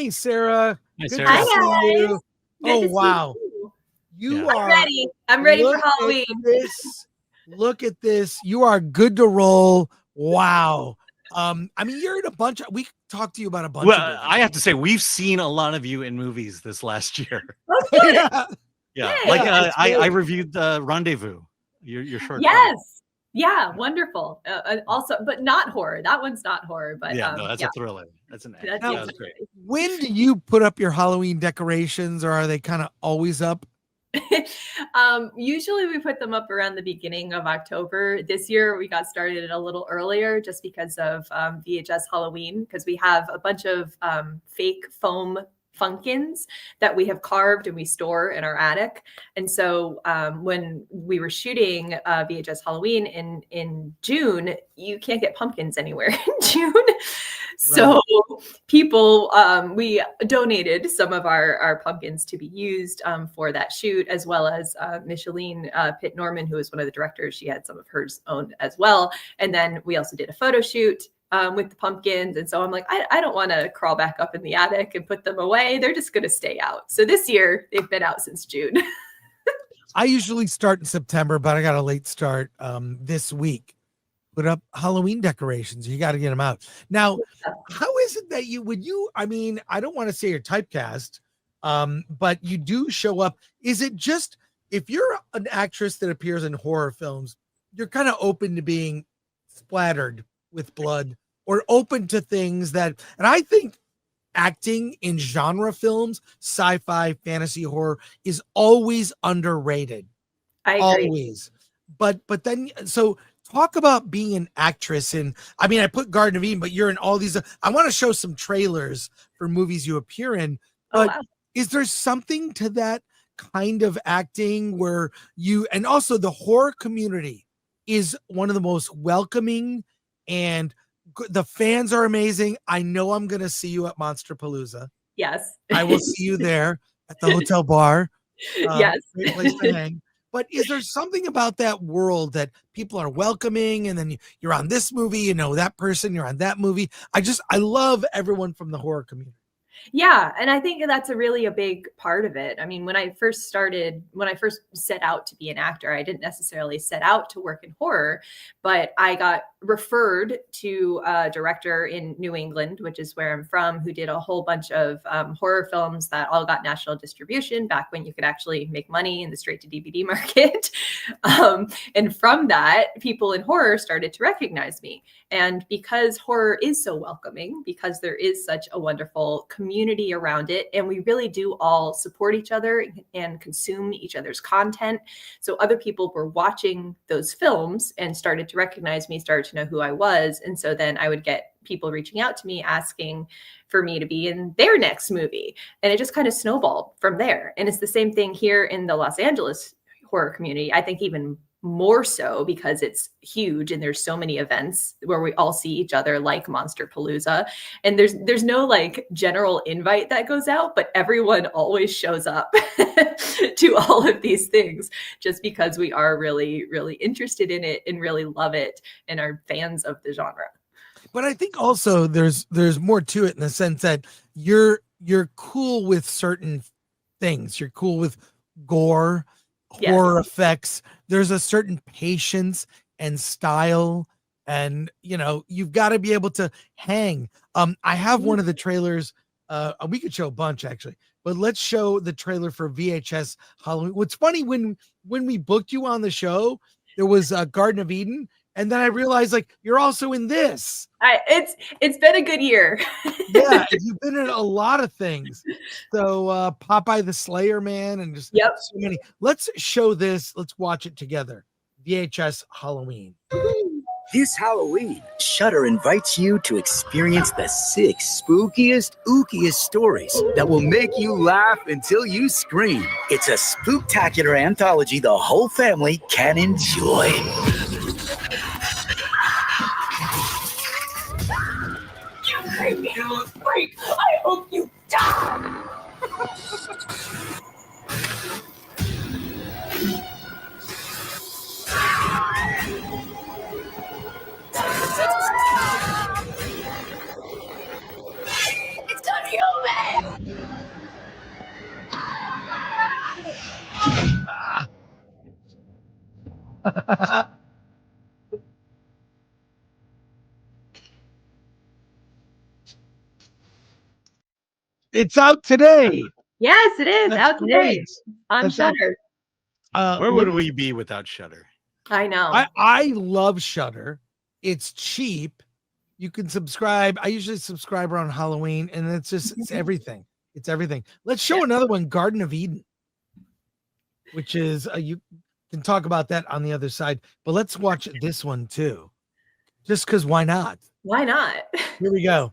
Hey, Sarah. Hi, Good Sarah. to Hi, see guys. you. Good Oh, to see wow. you. You Yeah. are ready. I'm ready for look at Halloween. this. Look at this. You are good to roll. Wow. I mean, you're in a bunch of, we talked to you about a bunch of Well, movies. I have to say, we've seen a lot of you in movies this last year. Oh, good. Yeah. Yeah, Yay. like Yeah, it's I great. reviewed Rendezvous, your short film. Yes. Yeah. Wonderful. Also, but not horror. That one's not horror. But Yeah, no, that's a thriller. That's an action. That's That yeah, was great. When do you put up your Halloween decorations, or are they kind of always up? Usually we put them up around the beginning of October. This year we got started a little earlier just because of VHS Halloween, because we have a bunch of fake foam funkins that we have carved and we store in our attic. And so when we were shooting VHS Halloween in June, you can't get pumpkins anywhere in June. So people, we donated some of our pumpkins to be used for that shoot, as well as Micheline Pitt Norman, who was one of the directors. She had some of hers owned as well. And then we also did a photo shoot with the pumpkins. And so I'm like, I don't want to crawl back up in the attic and put them away. They're just going to stay out. So this year they've been out since June. I usually start in September, but I got a late start this week. Put up Halloween decorations. You got to get them out. Now, how is it that I mean, I don't want to say you're typecast, but you do show up. Is it just, if you're an actress that appears in horror films, you're kind of open to being splattered with blood, or open to things that, and I think acting in genre films, sci-fi, fantasy, horror is always underrated. I agree. Always. But then, so talk about being an actress in, I mean, I put Garden of Eden, but you're in all these. I want to show some trailers for movies you appear in. But wow. Is there something to that kind of acting where you, and also the horror community is one of the most welcoming, and the fans are amazing. I know I'm going to see you at Monsterpalooza. Yes. I will see you there at the hotel bar. Yes. Great place to hang. But is there something about that world that people are welcoming, and then you're on this movie, you know that person, you're on that movie? I love everyone from the horror community. Yeah. And I think that's really a big part of it. I mean, when I first set out to be an actor, I didn't necessarily set out to work in horror, but I got referred to a director in New England, which is where I'm from, who did a whole bunch of horror films that all got national distribution back when you could actually make money in the straight to DVD market. And from that, people in horror started to recognize me. And because horror is so welcoming, because there is such a wonderful community around it, and we really do all support each other and consume each other's content. So other people were watching those films and started to recognize me, started to know who I was. And so then I would get people reaching out to me asking for me to be in their next movie. And it just kind of snowballed from there. And it's the same thing here in the Los Angeles horror community. I think even more so because it's huge and there's so many events where we all see each other, like Monsterpalooza, and there's no like general invite that goes out, but everyone always shows up to all of these things just because we are really, really interested in it and really love it and are fans of the genre. But I think also there's more to it in the sense that you're cool with certain things. You're cool with gore, horror effects. There's a certain patience and style, and you've got to be able to hang. I have one of the trailers. We could show a bunch actually, but let's show the trailer for VHS Halloween. What's funny, when we booked you on the show, there was Garden of Eden, and then I realized like you're also in this. It's been a good year. Yeah, you've been in a lot of things. So Popeye the Slayer Man, and just so many. Let's show this. Let's watch it together. VHS Halloween. This Halloween, Shudder invites you to experience the 6 spookiest, ookiest stories that will make you laugh until you scream. It's a spooktacular anthology the whole family can enjoy. You made me look great. I hope you die. It's gonna be over. It's out today. Yes, it is That's out today great. on That's out- Shudder. Where would we be without Shudder? I know. I love Shudder. It's cheap. You can subscribe. I usually subscribe around Halloween, and it's everything. It's everything. Let's show another one, Garden of Eden, which is you can talk about that on the other side. But let's watch this one too, just because why not? Why not? Here we go.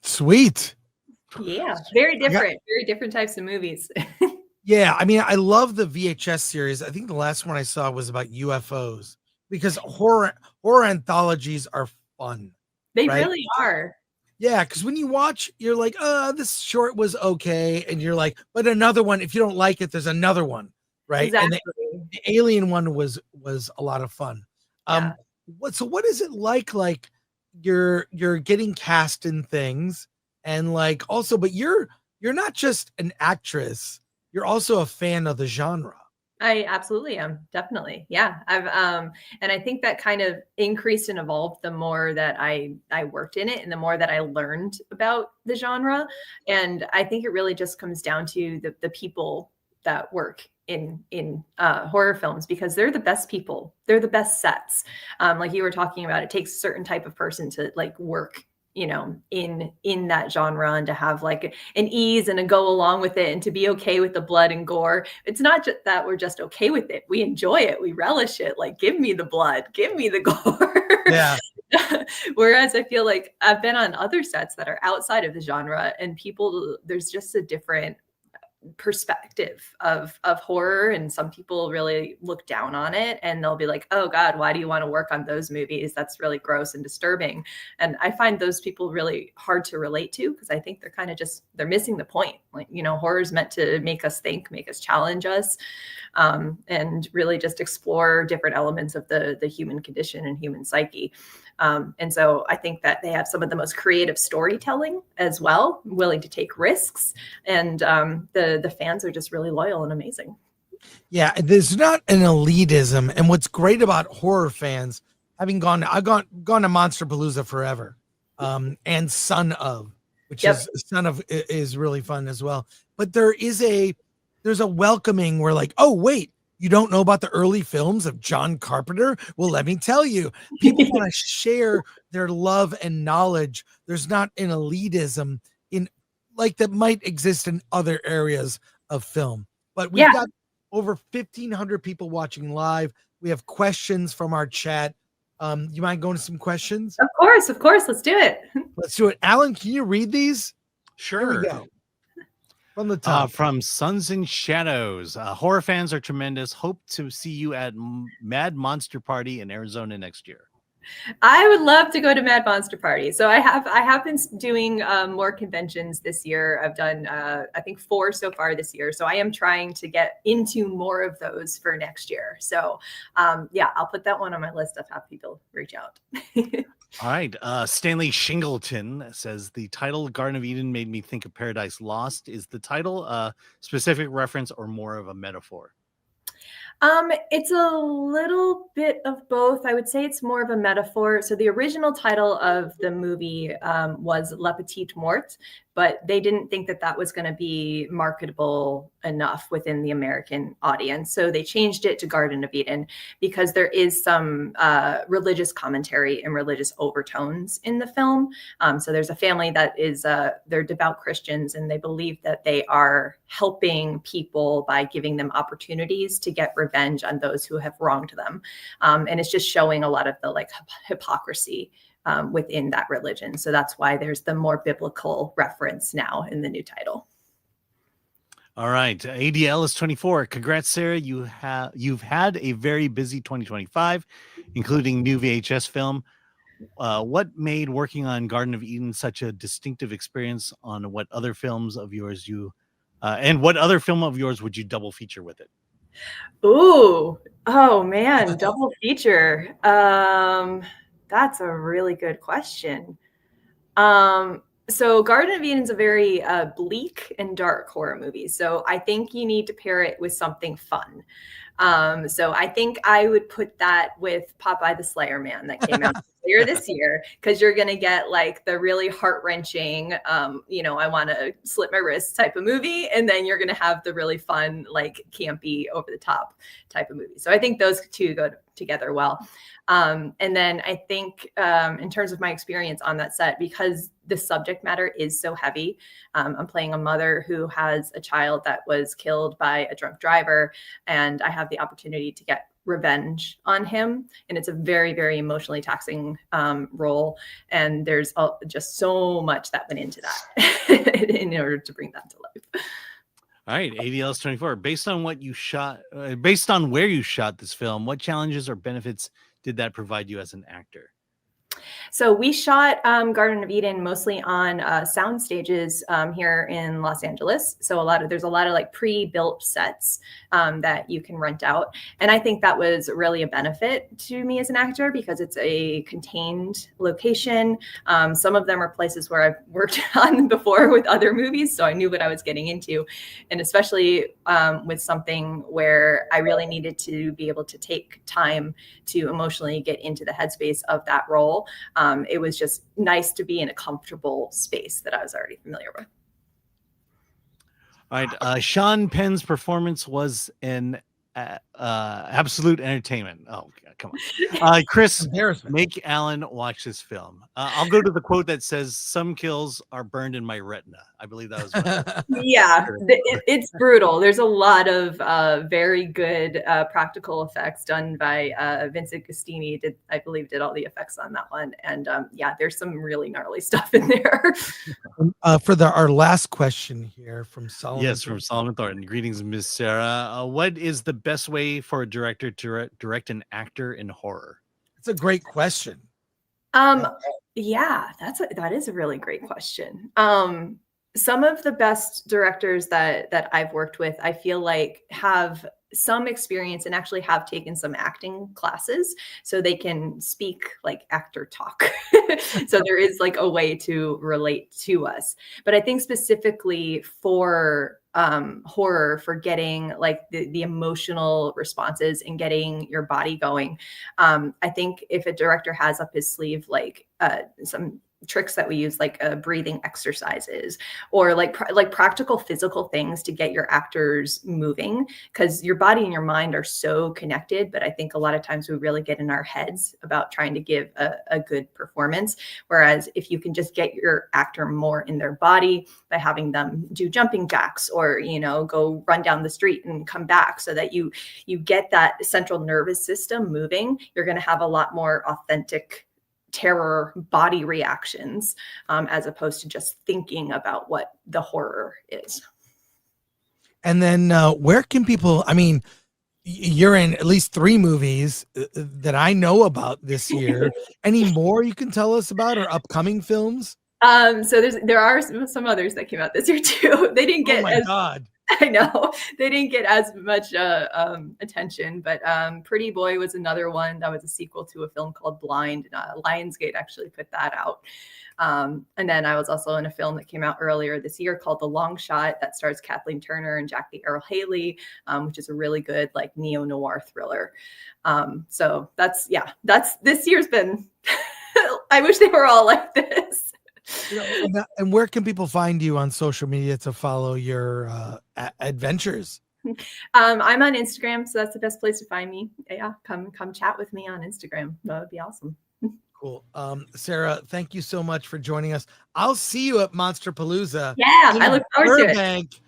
Sweet. Yeah, very different types of movies. Yeah, I mean, I love the VHS series. I think the last one I saw was about UFOs because horror anthologies are fun. They right? really are. Yeah, because when you watch, you're like, this short was okay, and you're like, but another one. If you don't like it, there's another one, right? Exactly. And the Alien one was a lot of fun. Yeah. What is it like? Like you're getting cast in things, and like also, but you're not just an actress. You're also a fan of the genre. I absolutely am. Definitely. Yeah. I've and I think that kind of increased and evolved the more that I worked in it and the more that I learned about the genre. And I think it really just comes down to the people that work in horror films, because they're the best people. They're the best sets. Like you were talking about, it takes a certain type of person to like work, you know, in that genre, and to have like an ease and a go along with it, and to be okay with the blood and gore. It's not just that we're just okay with it. We enjoy it. We relish it. Like, give me the blood, give me the gore. Yeah. Whereas I feel like I've been on other sets that are outside of the genre, and people, there's just a different perspective of horror, and some people really look down on it, and they'll be like, oh god, why do you want to work on those movies? That's really gross and disturbing. And I find those people really hard to relate to, because I think they're kind of just, they're missing the point. Like, you know, horror is meant to make us think, make us challenge us, and really just explore different elements of the human condition and human psyche. And so I think that they have some of the most creative storytelling as well, willing to take risks, and the fans are just really loyal and amazing. Yeah, there's not an elitism, and what's great about horror fans, I've gone to Monsterpalooza forever, and Son of, which is really fun as well. But there's a welcoming where like, oh wait, you don't know about the early films of John Carpenter? Well, let me tell you. People want to share their love and knowledge. There's not an elitism in like that might exist in other areas of film. But we've got over 1,500 people watching live. We have questions from our chat. You mind going to some questions? Of course. Let's do it. Let's do it. Alan, can you read these? Sure. Here we go. From the top. From Suns and Shadows. Horror fans are tremendous. Hope to see you at Mad Monster Party in Arizona next year. I would love to go to Mad Monster Party. So I have been doing more conventions this year. I've done I think 4 so far this year. So I am trying to get into more of those for next year. So yeah, I'll put that one on my list of have people reach out. All right. Stanley Shingleton says the title Garden of Eden made me think of Paradise Lost. Is the title a specific reference or more of a metaphor? It's a little bit of both. I would say it's more of a metaphor. So the original title of the movie was La Petite Morte, but they didn't think that that was going to be marketable enough within the American audience. So they changed it to Garden of Eden because there is some religious commentary and religious overtones in the film. So there's a family that is, they're devout Christians, and they believe that they are helping people by giving them opportunities to get revenge on those who have wronged them. And it's just showing a lot of the like hypocrisy within that religion. So that's why there's the more biblical reference now in the new title. All right. ADL is 24. Congrats, Sarah. You've had a very busy 2025, including new VHS film. What made working on Garden of Eden such a distinctive experience? On what other films of yours what other film of yours would you double feature with it? Ooh, oh man, double feature. That's a really good question. So Garden of Eden is a very bleak and dark horror movie. So I think you need to pair it with something fun. So I think I would put that with Popeye the Slayer Man that came out earlier this year, because you're going to get like the really heart-wrenching, I want to slit my wrist type of movie. And then you're going to have the really fun, like campy, over the top type of movie. So I think those two go together well. And then I think in terms of my experience on that set, because the subject matter is so heavy, I'm playing a mother who has a child that was killed by a drunk driver, and I have the opportunity to get revenge on him. And it's a very, very emotionally taxing role. And there's just so much that went into that in order to bring that to life. All right, ADL's 24. Based on what you shot, based on where you shot this film, what challenges or benefits did that provide you as an actor? So we shot Garden of Eden mostly on sound stages here in Los Angeles. So there's a lot of like pre-built sets that you can rent out. And I think that was really a benefit to me as an actor because it's a contained location. Some of them are places where I've worked on before with other movies, so I knew what I was getting into. And especially with something where I really needed to be able to take time to emotionally get into the headspace of that role. It was just nice to be in a comfortable space that I was already familiar with. All right. Sean Penn's performance was an absolute entertainment. Oh, come on. Chris, make Alan watch this film. I'll go to the quote that says, "Some kills are burned in my retina." I believe that was yeah, it's brutal. There's a lot of very good practical effects done by Vincent Gustini. I believe did all the effects on that one. And yeah, there's some really gnarly stuff in there. For our last question here from Solomon. Yes, from Solomon Thornton. Greetings, Miss Sarah. What is the best way for a director to direct an actor in horror? It's a great question. Yeah, that is a really great question. Some of the best directors that I've worked with, I feel like have some experience and actually have taken some acting classes so they can speak like actor talk. So there is like a way to relate to us. But I think specifically for horror, for getting like the emotional responses and getting your body going, I think if a director has up his sleeve like some tricks that we use, like breathing exercises or like practical physical things to get your actors moving, because your body and your mind are so connected. But I think a lot of times we really get in our heads about trying to give a good performance. Whereas if you can just get your actor more in their body by having them do jumping jacks or, go run down the street and come back so that you get that central nervous system moving, you're going to have a lot more authentic terror body reactions as opposed to just thinking about what the horror is. And then where can people, You're in at least 3 movies that I know about this year. Any more you can tell us about or upcoming films? So there are some others that came out this year too. They didn't get Oh my God. I know they didn't get as much attention, but Pretty Boy was another one that was a sequel to a film called Blind. Lionsgate actually put that out. And then I was also in a film that came out earlier this year called The Long Shot that stars Kathleen Turner and Jackie Earle Haley, which is a really good like neo-noir thriller. So that's this year's been, I wish they were all like this. And where can people find you on social media to follow your adventures? I'm on Instagram, so that's the best place to find me. Yeah, come chat with me on Instagram. That would be awesome. Cool. Sarah, thank you so much for joining us. I'll see you at Monster Palooza. Yeah, I look forward to it. Burbank.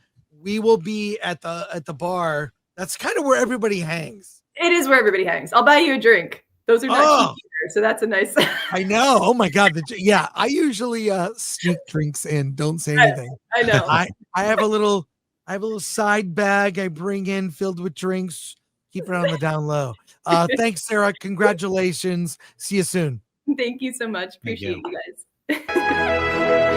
We will be at the bar. That's kind of where everybody hangs. It is where everybody hangs. I'll buy you a drink. Those are not cheap either, so that's a nice. I know. Oh my God. Yeah, I usually sneak drinks in. Don't say anything. I know. I have a little side bag I bring in filled with drinks. Keep it on the down low. Thanks, Sarah. Congratulations. See you soon. Thank you so much. Appreciate you guys.